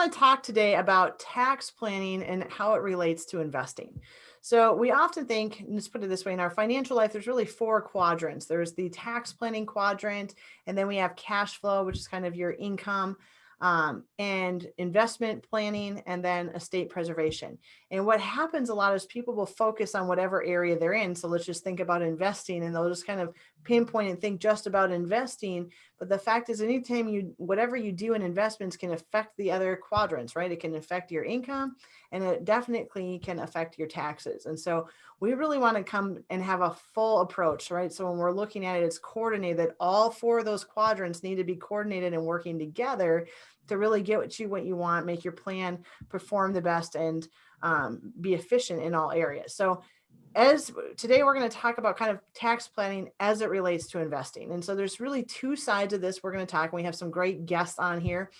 want to talk today about tax planning and how it relates to investing. So we often think, and let's put it this way, in our financial life, there's really four quadrants. There's the tax planning quadrant, and then we have cash flow, which is kind of your income, and investment planning, and then estate preservation. And what happens a lot is people will focus on whatever area they're in. So let's just think about investing, and they'll just kind of pinpoint and think just about investing. But the fact is, anytime whatever you do in investments can affect the other quadrants, right? It can affect your income, and it definitely can affect your taxes. And so we really want to come and have a full approach, right? So when we're looking at it, it's coordinated. All four of those quadrants need to be coordinated and working together to really get what you want, make your plan perform the best, and be efficient in all areas. So as today, we're going to talk about kind of tax planning as it relates to investing. And so there's really two sides of this we're going to talk. We have some great guests on here.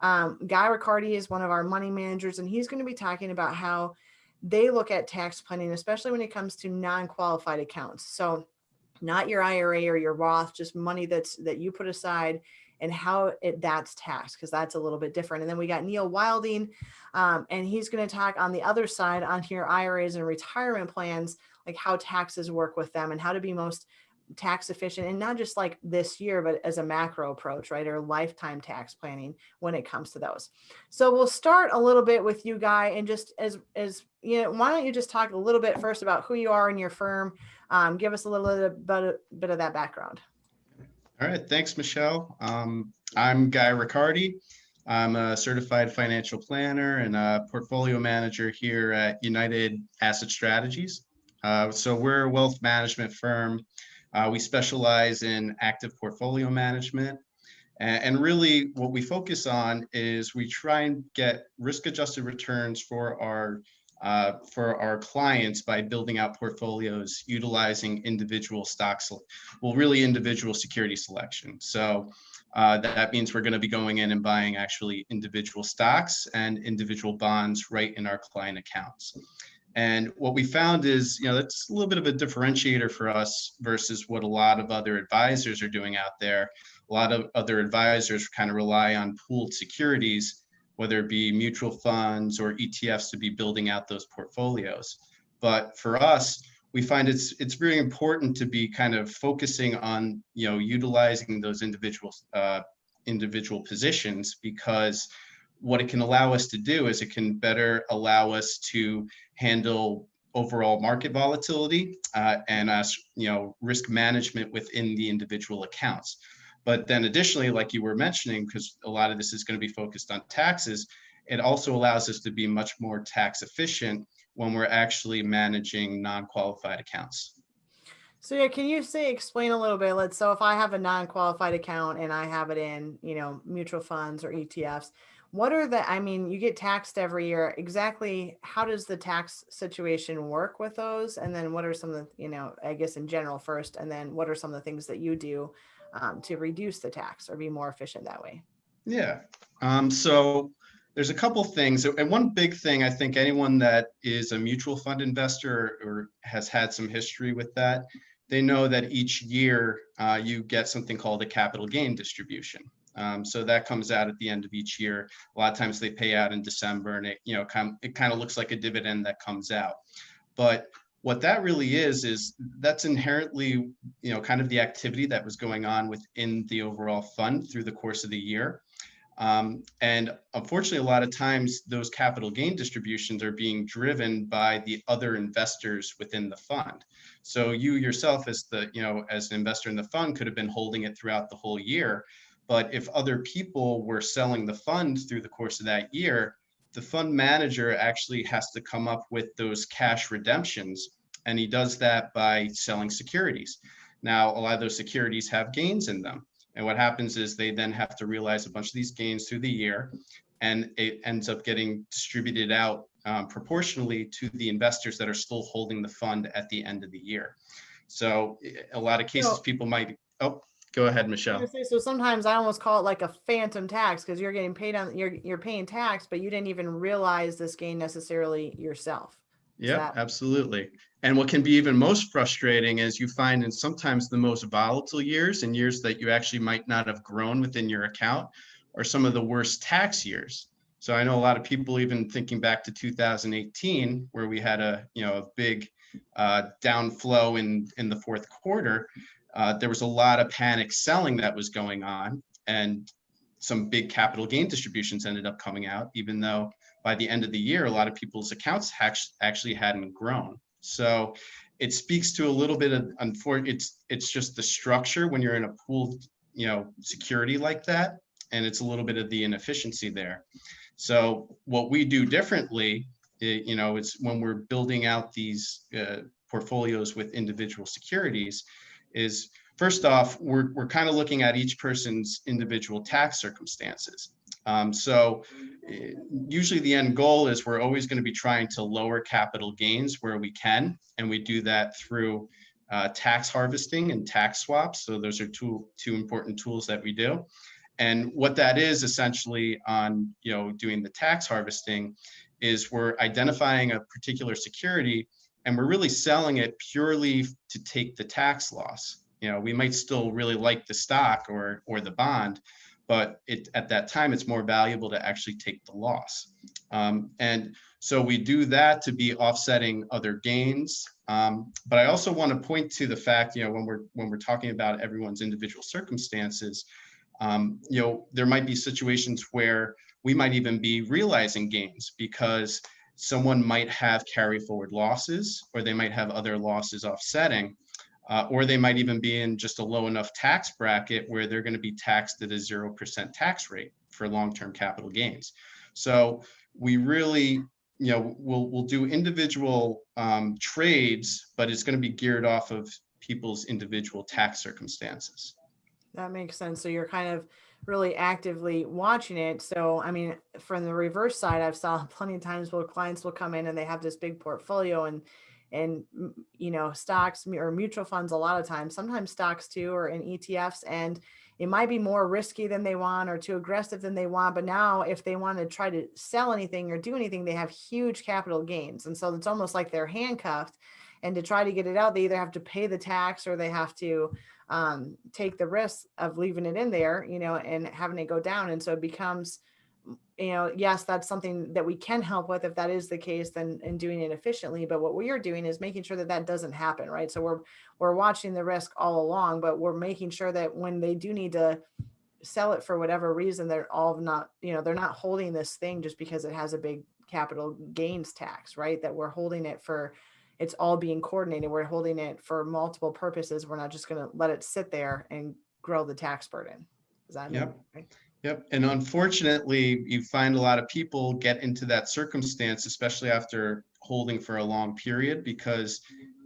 Guy Riccardi is one of our money managers, and he's going to be talking about how they look at tax planning, especially when it comes to non-qualified accounts. So not your IRA or your Roth, just money that you put aside, and how that's taxed, because that's a little bit different. And then we got Neil Wilding, and he's going to talk on the other side on here, IRAs and retirement plans, like how taxes work with them and how to be most tax efficient, and not just like this year, but as a macro approach, right? Or lifetime tax planning when it comes to those. So we'll start a little bit with you, Guy, and just as you know, why don't you just talk a little bit first about who you are in your firm? Give us a little bit of that background. All right, thanks, Michelle. I'm Guy Riccardi. I'm a certified financial planner and a portfolio manager here at United Asset Strategies. So we're a wealth management firm. We specialize in active portfolio management. And really what we focus on is we try and get risk-adjusted returns for our clients by building out portfolios utilizing individual stocks, really individual security selection. So that means we're going to be going in and buying actually individual stocks and individual bonds right in our client accounts. And what we found is, that's a little bit of a differentiator for us versus what a lot of other advisors are doing out there. A lot of other advisors kind of rely on pooled securities, whether it be mutual funds or ETFs, to be building out those portfolios. But for us, we find it's very important to be kind of focusing on, utilizing those individual positions, because what it can allow us to do is it can better allow us to handle overall market volatility and risk management within the individual accounts. But then additionally, like you were mentioning, because a lot of this is going to be focused on taxes, it also allows us to be much more tax efficient when we're actually managing non-qualified accounts. So yeah, can you explain a little bit? So if I have a non-qualified account and I have it in, mutual funds or ETFs, what are you get taxed every year. Exactly how does the tax situation work with those? And then what are some of the, I guess in general first, and then what are some of the things that you do to reduce the tax or be more efficient that way? Yeah. So there's a couple things. And one big thing, I think anyone that is a mutual fund investor or has had some history with that, they know that each year you get something called a capital gain distribution. So that comes out at the end of each year. A lot of times they pay out in December, and it kind of looks like a dividend that comes out. But what that really is that's inherently, kind of the activity that was going on within the overall fund through the course of the year. And unfortunately, a lot of times those capital gain distributions are being driven by the other investors within the fund. So you yourself as as an investor in the fund could have been holding it throughout the whole year. But if other people were selling the fund through the course of that year, the fund manager actually has to come up with those cash redemptions. And he does that by selling securities. Now, a lot of those securities have gains in them. And what happens is they then have to realize a bunch of these gains through the year, and it ends up getting distributed out proportionally to the investors that are still holding the fund at the end of the year. So a lot of cases, people might, go ahead, Michelle. So sometimes I almost call it like a phantom tax, because you're getting paid you're paying tax, but you didn't even realize this gain necessarily yourself. Yeah, absolutely. And what can be even most frustrating is you find in sometimes the most volatile years, and years that you actually might not have grown within your account, are some of the worst tax years. So I know a lot of people, even thinking back to 2018, where we had a big downflow in the fourth quarter, there was a lot of panic selling that was going on, and some big capital gain distributions ended up coming out, even though by the end of the year, a lot of people's accounts actually hadn't grown. So it speaks to a little bit of, it's just the structure when you're in a pooled, security like that, and it's a little bit of the inefficiency there. So what we do differently, it's when we're building out these portfolios with individual securities, is first off, we're kind of looking at each person's individual tax circumstances. So usually the end goal is we're always going to be trying to lower capital gains where we can, and we do that through tax harvesting and tax swaps. So those are two important tools that we do. And what that is essentially on, doing the tax harvesting is we're identifying a particular security and we're really selling it purely to take the tax loss. We might still really like the stock or the bond, but at that time, it's more valuable to actually take the loss. And so we do that to be offsetting other gains. But I also want to point to the fact, when we're talking about everyone's individual circumstances, there might be situations where we might even be realizing gains because someone might have carry forward losses, or they might have other losses offsetting, or they might even be in just a low enough tax bracket where they're going to be taxed at a 0% tax rate for long-term capital gains. So we really, we'll do individual trades, but it's going to be geared off of people's individual tax circumstances. That makes sense. So you're kind of really actively watching it. So, I mean, from the reverse side, I've saw plenty of times where clients will come in and they have this big portfolio and stocks or mutual funds a lot of times, sometimes stocks too, or in ETFs, and it might be more risky than they want or too aggressive than they want. But now if they want to try to sell anything or do anything, they have huge capital gains. And so it's almost like they're handcuffed. And to try to get it out, they either have to pay the tax or they have to take the risk of leaving it in there, and having it go down. And so it becomes, yes, that's something that we can help with if that is the case, then and doing it efficiently. But what we are doing is making sure that that doesn't happen, right? So we're watching the risk all along, but we're making sure that when they do need to sell it for whatever reason, they're all not, they're not holding this thing just because it has a big capital gains tax, right? That we're holding it for, it's all being coordinated. We're holding it for multiple purposes. We're not just going to let it sit there and grow the tax burden. Does that mean? Yep. Right? Yep. And unfortunately, you find a lot of people get into that circumstance, especially after holding for a long period, because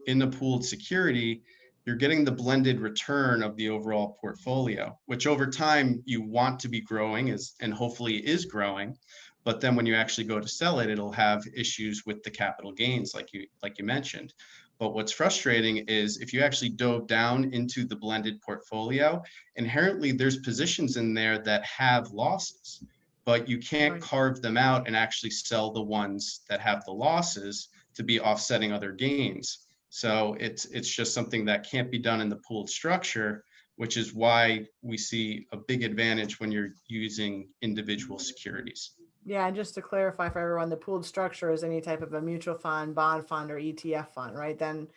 in the pooled security, you're getting the blended return of the overall portfolio, which over time you want to be growing and hopefully is growing. But then when you actually go to sell it, it'll have issues with the capital gains, like you mentioned. But what's frustrating is if you actually dove down into the blended portfolio, inherently there's positions in there that have losses, but you can't carve them out and actually sell the ones that have the losses to be offsetting other gains. So it's just something that can't be done in the pooled structure, which is why we see a big advantage when you're using individual securities. Yeah, and just to clarify for everyone, the pooled structure is any type of a mutual fund, bond fund, or ETF fund, right? Then,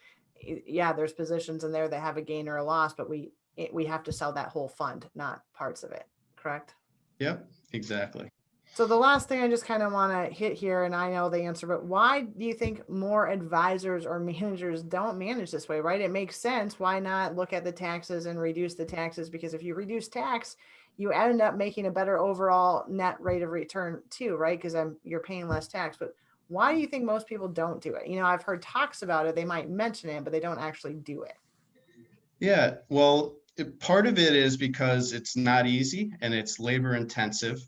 yeah, there's positions in there that have a gain or a loss, but we have to sell that whole fund, not parts of it, correct? Yep, exactly. So the last thing I just kind of want to hit here, and I know the answer, but why do you think more advisors or managers don't manage this way, right? It makes sense. Why not look at the taxes and reduce the taxes? Because if you reduce tax, you end up making a better overall net rate of return too, right? Because you're paying less tax. But why do you think most people don't do it? I've heard talks about it. They might mention it, but they don't actually do it. Yeah, well, part of it is because it's not easy and it's labor intensive.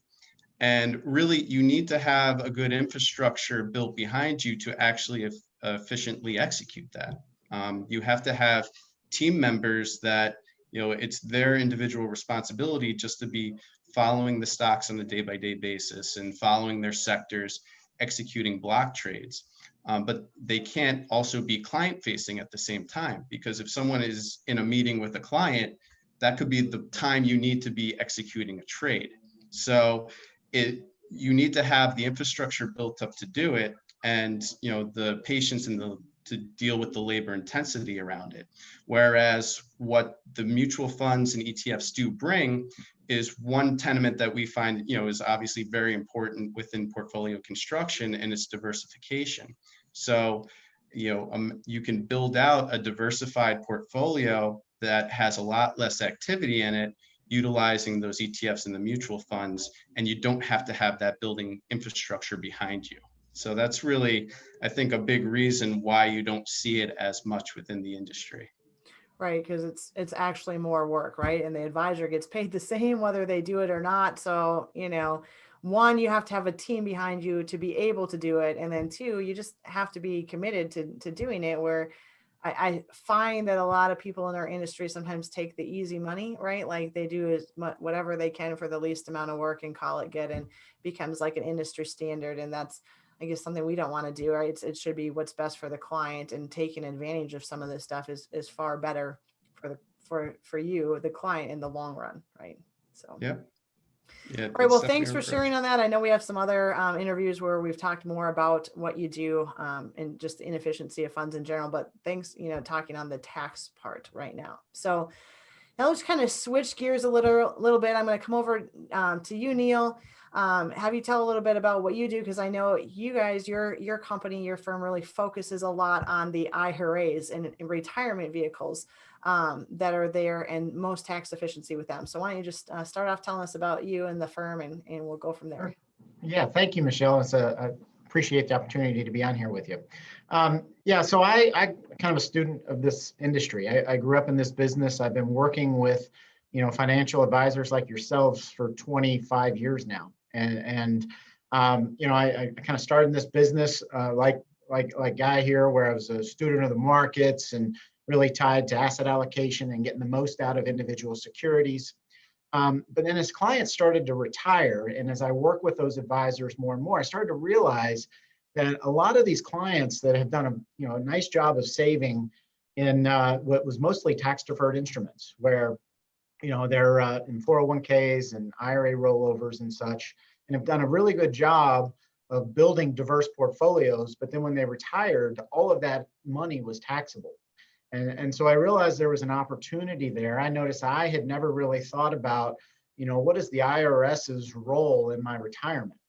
And really, you need to have a good infrastructure built behind you to actually efficiently execute that. You have to have team members that, it's their individual responsibility just to be following the stocks on a day-by-day basis and following their sectors, executing block trades. But they can't also be client-facing at the same time, because if someone is in a meeting with a client, that could be the time you need to be executing a trade. So you need to have the infrastructure built up to do it, and the patience and to deal with the labor intensity around it. Whereas what the mutual funds and ETFs do bring is one tenement that we find is obviously very important within portfolio construction, and it's diversification. So you can build out a diversified portfolio that has a lot less activity in it, utilizing those ETFs and the mutual funds, and you don't have to have that building infrastructure behind you. So that's really, I think, a big reason why you don't see it as much within the industry. Right, because it's actually more work, right? And the advisor gets paid the same whether they do it or not. So, one, you have to have a team behind you to be able to do it. And then two, you just have to be committed to doing it, where I find that a lot of people in our industry sometimes take the easy money, right? Like they do whatever they can for the least amount of work and call it good, and becomes like an industry standard. And that's, I guess, something we don't want to do, right? It should be what's best for the client, and taking advantage of some of this stuff is far better for you, the client, in the long run, right? So yeah. All right. Well, thanks for sharing on that. I know we have some other interviews where we've talked more about what you do and just the inefficiency of funds in general, but thanks, talking on the tax part right now. So now let's kind of switch gears a little bit. I'm going to come over to you, Neil. Have you tell a little bit about what you do, because I know you guys, your company, your firm really focuses a lot on the IRAs and retirement vehicles that are there, and most tax efficiency with them. So why don't you just start off telling us about you and the firm, and we'll go from there. Yeah, thank you, Michelle. I appreciate the opportunity to be on here with you. So I kind of a student of this industry. I grew up in this business. I've been working with financial advisors like yourselves for 25 years now. And I kind of started in this business like Guy here, where I was a student of the markets and really tied to asset allocation and getting the most out of individual securities. But then as clients started to retire, and as I work with those advisors more and more, I started to realize that a lot of these clients that have done a nice job of saving in what was mostly tax deferred instruments, where they're in 401ks and IRA rollovers and such, and have done a really good job of building diverse portfolios. But then when they retired, all of that money was taxable. And so I realized there was an opportunity there. I noticed I had never really thought about, what is the IRS's role in my retirement?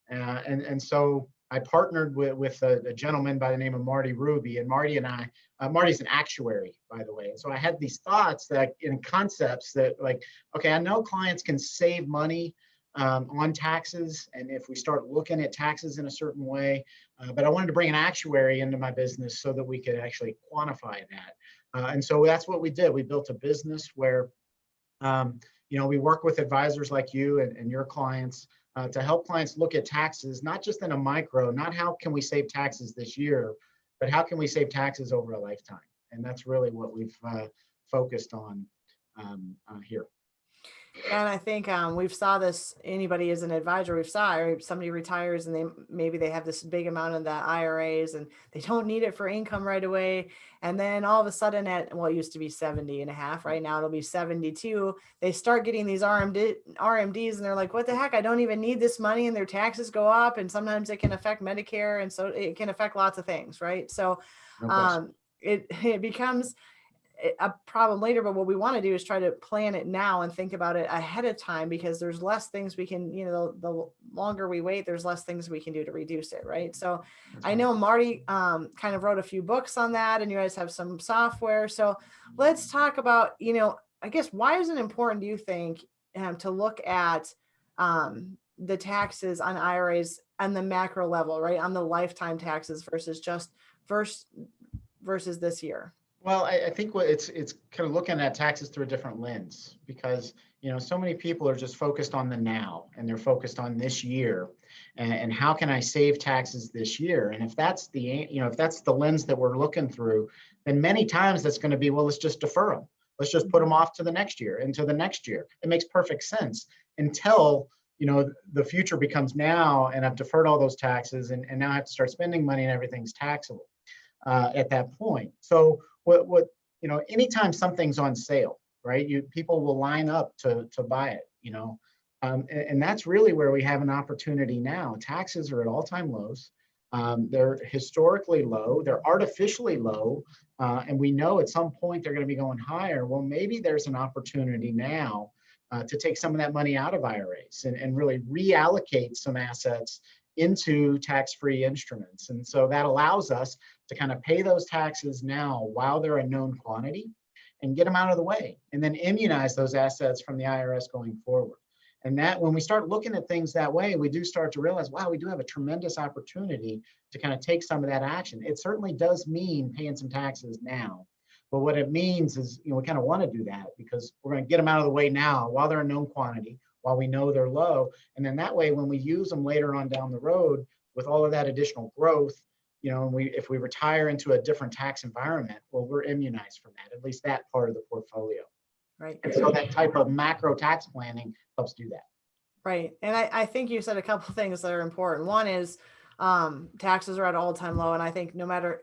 And so I partnered with a gentleman by the name of Marty Ruby, and Marty and I, Marty's an actuary, by the way. And so I had these thoughts that in concepts that okay, I know clients can save money on taxes, and if we start looking at taxes in a certain way, but I wanted to bring an actuary into my business so that we could actually quantify that. And so that's what we did. We built a business where, we work with advisors like you and your clients to help clients look at taxes, not just in a micro, not how can we save taxes this year, but how can we save taxes over a lifetime? And that's really what we've focused on here. And I think we've saw this, anybody as an advisor, we've saw, or somebody retires and maybe they have this big amount of the IRAs and they don't need it for income right away. And then all of a sudden it used to be 70 and a half, right now it'll be 72. They start getting these RMDs and they're like, what the heck? I don't even need this money, and their taxes go up, and sometimes it can affect Medicare. And so it can affect lots of things, right? So it becomes a problem later, but what we want to do is try to plan it now and think about it ahead of time, because there's less things we can, the longer we wait, there's less things we can do to reduce it, right? So I know Marty kind of wrote a few books on that, and you guys have some software. So let's talk about, I guess, why is it important, do you think, to look at the taxes on IRAs on the macro level, right? On the lifetime taxes versus this year? Well, I think it's kind of looking at taxes through a different lens, because so many people are just focused on the now, and they're focused on this year, and how can I save taxes this year? And if that's the lens that we're looking through, then many times that's going to be, well, let's just defer them. Let's just put them off to the next year, into the next year. It makes perfect sense until the future becomes now, and I've deferred all those taxes, and now I have to start spending money, and everything's taxable at that point. So anytime something's on sale, right? People will line up to buy it. And that's really where we have an opportunity now. Taxes are at all-time lows. They're historically low, they're artificially low, and we know at some point they're going to be going higher. Well, maybe there's an opportunity now to take some of that money out of IRAs and really reallocate some assets into tax-free instruments. And so that allows us to kind of pay those taxes now while they're a known quantity and get them out of the way, and then immunize those assets from the IRS going forward. And that when we start looking at things that way, we do start to realize, wow, we do have a tremendous opportunity to kind of take some of that action. It certainly does mean paying some taxes now. But what it means is, we kind of want to do that because we're going to get them out of the way now while they're a known quantity, while we know they're low. And then that way, when we use them later on down the road with all of that additional growth, if we retire into a different tax environment, well, we're immunized from that, at least that part of the portfolio. Right. And so that type of macro tax planning helps do that. Right. And I think you said a couple of things that are important. One is taxes are at all-time low. And I think no matter,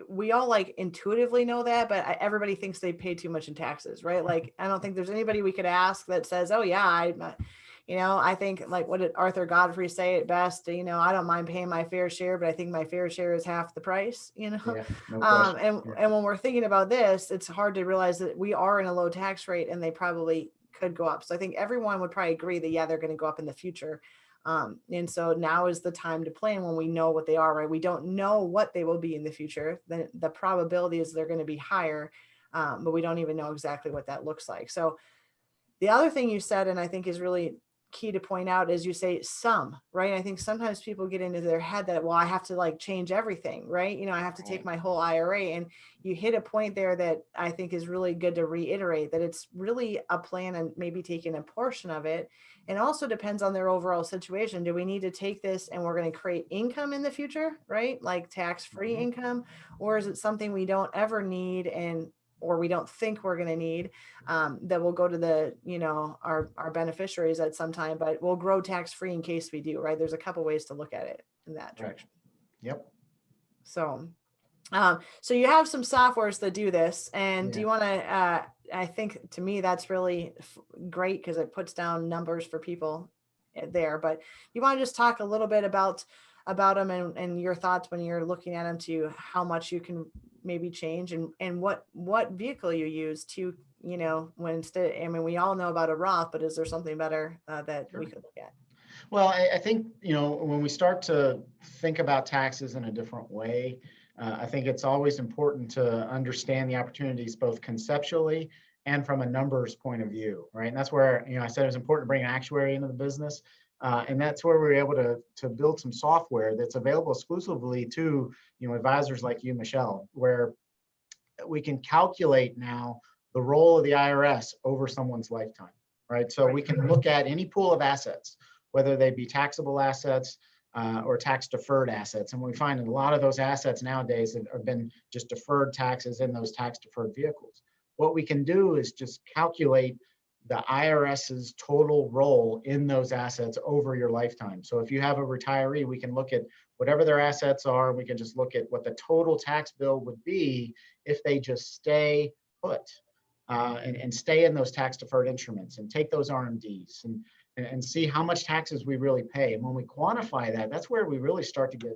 we all like intuitively know that, but everybody thinks they pay too much in taxes, right? Like, I don't think there's anybody we could ask that says, oh yeah, I think, like, what did Arthur Godfrey say it best? I don't mind paying my fair share, but I think my fair share is half the price, Yeah, no and when we're thinking about this, it's hard to realize that we are in a low tax rate and they probably could go up. So I think everyone would probably agree that, yeah, they're going to go up in the future. And so now is the time to plan when we know what they are, right? We don't know what they will be in the future. The probability is they're going to be higher, but we don't even know exactly what that looks like. So the other thing you said, and I think is really key to point out, is you say some, right? I think sometimes people get into their head that, well, I have to like change everything, right? I have to take my whole IRA. And you hit a point there that I think is really good to reiterate, that it's really a plan and maybe taking a portion of it. And also depends on their overall situation. Do we need to take this and we're going to create income in the future, right? Like tax-free income, or is it something we don't ever need or we don't think we're going to need, that will go to the, our beneficiaries at some time, but we'll grow tax-free in case we do, right? There's a couple ways to look at it in that direction. Right. Yep. So, so you have some softwares that do this, and do you want to, I think to me, that's really great because it puts down numbers for people there, but you want to just talk a little bit about them and your thoughts when you're looking at them, to how much you can maybe change and what vehicle you use to, when instead, we all know about a Roth, but is there something better that we could look at? Well, I think, when we start to think about taxes in a different way, I think it's always important to understand the opportunities both conceptually and from a numbers point of view, right? And that's where, I said it was important to bring an actuary into the business. And that's where we're able to build some software that's available exclusively to, advisors like you, Michelle, where we can calculate now the role of the IRS over someone's lifetime, right? So we can look at any pool of assets, whether they be taxable assets or tax deferred assets. And we find that a lot of those assets nowadays have been just deferred taxes in those tax deferred vehicles. What we can do is just calculate the IRS's total role in those assets over your lifetime. So if you have a retiree, we can look at whatever their assets are. We can just look at what the total tax bill would be if they just stay put and stay in those tax deferred instruments and take those RMDs and see how much taxes we really pay. And when we quantify that, that's where we really start to get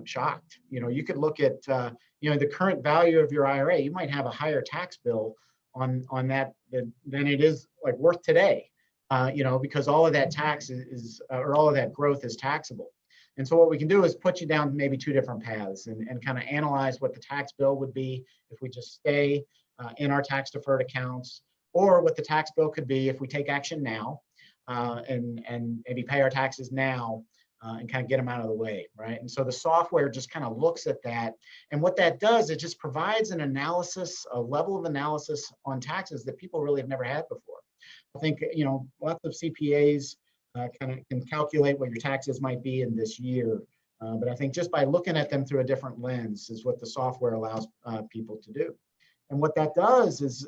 shocked. You could look at the current value of your IRA. You might have a higher tax bill on that than it is like worth today, because all of that tax is or all of that growth is taxable. And so what we can do is put you down maybe two different paths and kind of analyze what the tax bill would be if we just stay in our tax deferred accounts, or what the tax bill could be if we take action now and maybe pay our taxes now and kind of get them out of the way, right? And so the software just kind of looks at that. And what that does, it just provides an analysis, a level of analysis on taxes that people really have never had before. I think, lots of CPAs kind of can calculate what your taxes might be in this year. But I think just by looking at them through a different lens is what the software allows people to do. And what that does is,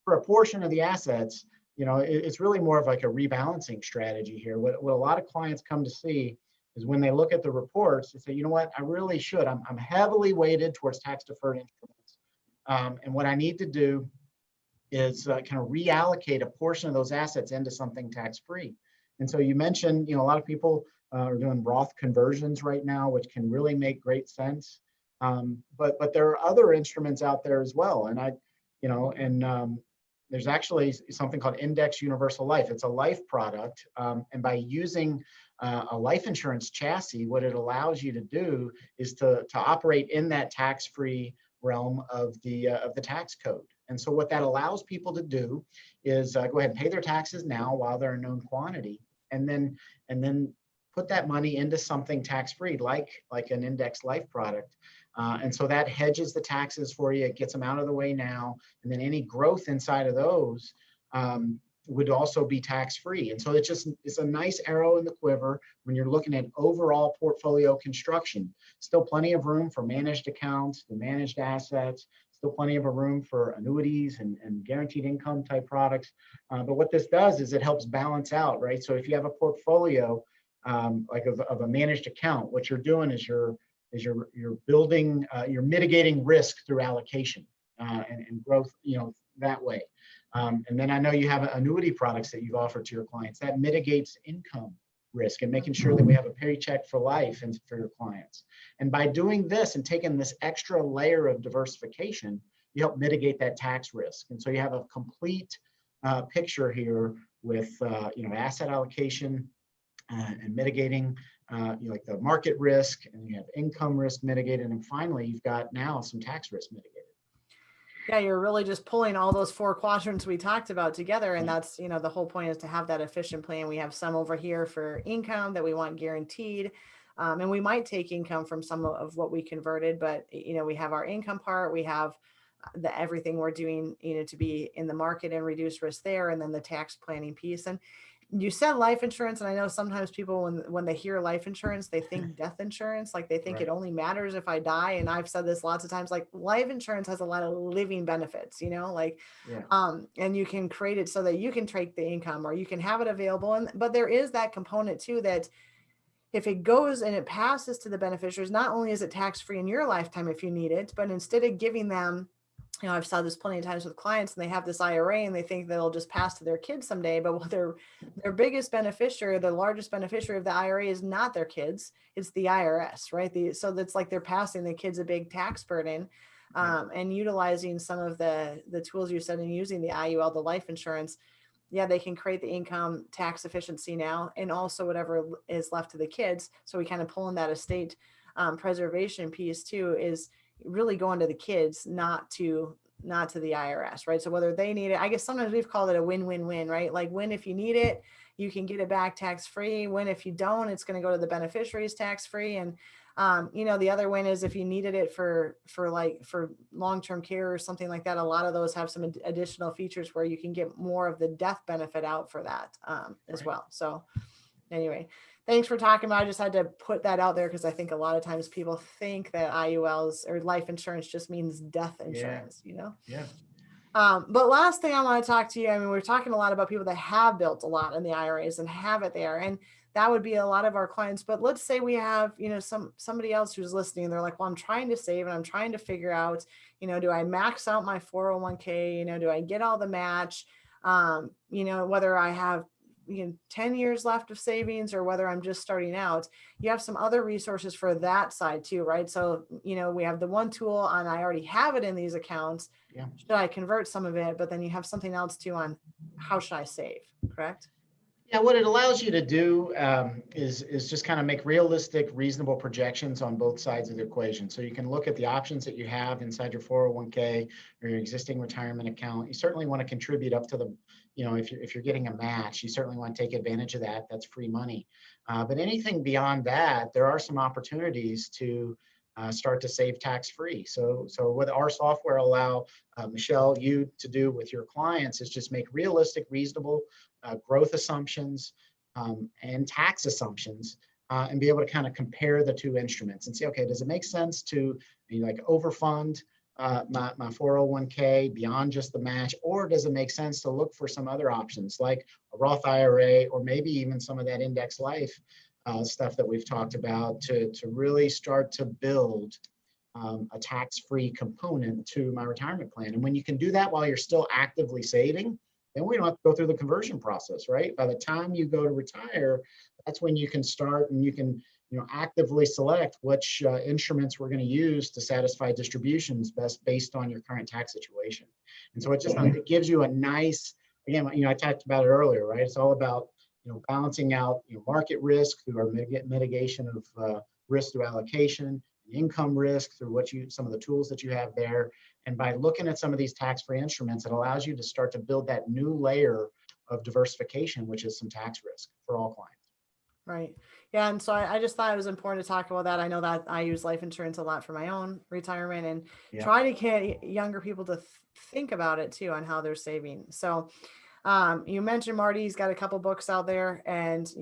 for a portion of the assets, it's really more of like a rebalancing strategy here. What a lot of clients come to see is when they look at the reports, they say, you know what, I really should. I'm heavily weighted towards tax deferred instruments. And what I need to do is kind of reallocate a portion of those assets into something tax-free. And so you mentioned, a lot of people are doing Roth conversions right now, which can really make great sense. But there are other instruments out there as well. And there's actually something called Index Universal Life. It's a life product. And by using a life insurance chassis, what it allows you to do is to operate in that tax-free realm of the tax code. And so what that allows people to do is go ahead and pay their taxes now while they're a known quantity, and then put that money into something tax-free, like an index life product. And so that hedges the taxes for you. It gets them out of the way now. And then any growth inside of those would also be tax-free. And so it's a nice arrow in the quiver when you're looking at overall portfolio construction. Still plenty of room for managed accounts, the managed assets, still plenty of a room for annuities and guaranteed income type products. But what this does is it helps balance out, right? So if you have a portfolio like of a managed account, what you're doing is you're building, you're mitigating risk through allocation and growth, that way. And then I know you have annuity products that you've offered to your clients that mitigates income risk and making sure that we have a paycheck for life and for your clients. And by doing this and taking this extra layer of diversification, you help mitigate that tax risk. And so you have a complete picture here with asset allocation and mitigating like the market risk, and you have income risk mitigated, and finally you've got now some tax risk mitigated. Yeah, you're really just pulling all those four quadrants we talked about together. And that's, the whole point is to have that efficient plan. We have some over here for income that we want guaranteed. And we might take income from some of what we converted, but, we have our income part, we have everything we're doing, to be in the market and reduce risk there. And then the tax planning piece. And you said life insurance, and I know sometimes people, when they hear life insurance, they think death insurance, like they think Right. it only matters if I die. And I've said this lots of times, like life insurance has a lot of living benefits, and you can create it so that you can take the income or you can have it available. But there is that component too, that if it goes and it passes to the beneficiaries, not only is it tax-free in your lifetime if you need it, but instead of giving them, I've saw this plenty of times with clients, and they have this IRA and they think that it'll just pass to their kids someday. But what their biggest beneficiary, the largest beneficiary of the IRA is not their kids, it's the IRS, right? So that's like they're passing the kids a big tax burden. And utilizing some of the tools you said and using the IUL, the life insurance, they can create the income tax efficiency now, and also whatever is left to the kids. So we kind of pull in that estate preservation piece too, is really going to the kids, not to the IRS, right? So whether they need it, I guess sometimes we've called it a win-win-win, right? Like win if you need it, you can get it back tax-free. Win if you don't, it's going to go to the beneficiaries tax-free. And the other win is if you needed it for long-term care or something like that. A lot of those have some additional features where you can get more of the death benefit out for that as well. So anyway, thanks for talking about it. I just had to put that out there because I think a lot of times people think that IULs or life insurance just means death insurance, Yeah. But last thing I want to talk to you, we're talking a lot about people that have built a lot in the IRAs and have it there. And that would be a lot of our clients. But let's say we have, somebody else who's listening, and they're like, well, I'm trying to save and I'm trying to figure out, do I max out my 401k? Do I get all the match? Whether I have 10 years left of savings or whether I'm just starting out, you have some other resources for that side too, right? So, we have the one tool on, I already have it in these accounts. Yeah. Should I convert some of it? But then you have something else too on how should I save, correct? Yeah, what it allows you to do is just kind of make realistic, reasonable projections on both sides of the equation. So you can look at the options that you have inside your 401k or your existing retirement account. You certainly want to contribute up to the, if you're getting a match, you certainly want to take advantage of that. That's free money. But anything beyond that, there are some opportunities to start to save tax-free. So what our software allow Michelle, you to do with your clients is just make realistic, reasonable growth assumptions and tax assumptions, and be able to kind of compare the two instruments and say, okay, does it make sense to overfund my 401k beyond just the match, or does it make sense to look for some other options like a Roth IRA, or maybe even some of that index life stuff that we've talked about to really start to build a tax-free component to my retirement plan. And when you can do that while you're still actively saving, then we don't have to go through the conversion process, right? By the time you go to retire, that's when you can start and you can, actively select which instruments we're going to use to satisfy distributions best based on your current tax situation. And so it gives you a nice, again, I talked about it earlier, right? It's all about, balancing out, market risk through our mitigation of risk through allocation, income risk through some of the tools that you have there. And by looking at some of these tax-free instruments, it allows you to start to build that new layer of diversification, which is some tax risk for all clients. Right. Yeah. And so I just thought it was important to talk about that. I know that I use life insurance a lot for my own retirement and try to get younger people to think about it too, on how they're saving. So you mentioned Marty's got a couple books out there, and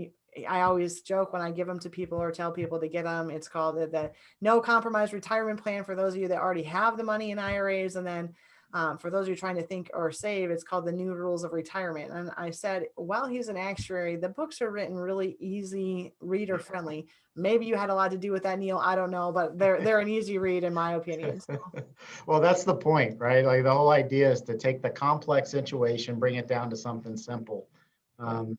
I always joke when I give them to people or tell people to get them. It's called the No Compromise Retirement Plan for those of you that already have the money in IRAs. And then for those of you trying to think or save, it's called The New Rules of Retirement. And I said, while he's an actuary, the books are written really easy, reader friendly. Maybe you had a lot to do with that, Neil. I don't know, but they're an easy read in my opinion. So. Well, that's the point, right? Like the whole idea is to take the complex situation, bring it down to something simple. And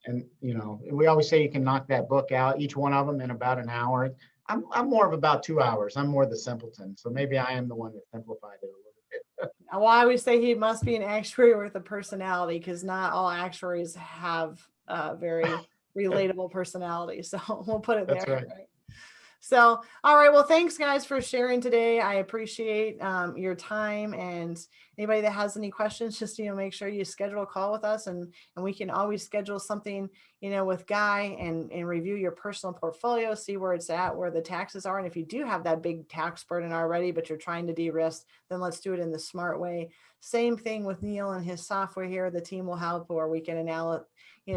we always say you can knock that book out, each one of them in about an hour. I'm more of about 2 hours. I'm more the simpleton. So maybe I am the one that simplified it a little bit. Well, I always say he must be an actuary with a personality, because not all actuaries have a very relatable personality. So we'll put it That's there. right. So, all right. Well, thanks guys for sharing today. I appreciate your time, and anybody that has any questions, just, make sure you schedule a call with us, and we can always schedule something, with Guy and review your personal portfolio, see where it's at, where the taxes are. And if you do have that big tax burden already, but you're trying to de-risk, then let's do it in the smart way. Same thing with Neil and his software here. The team will help, or we can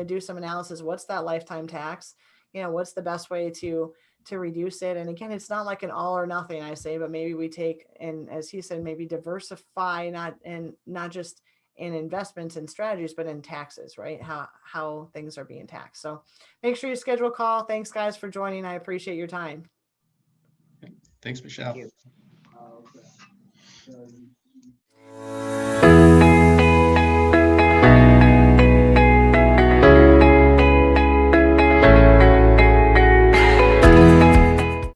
do some analysis. What's that lifetime tax? What's the best way to reduce it? And again, it's not like an all or nothing, I say, but maybe we take, and as he said, maybe diversify, not just in investments and strategies, but in taxes, right? How things are being taxed. So make sure you schedule a call. Thanks guys for joining. I appreciate your time. Thanks, Michelle. Thank you.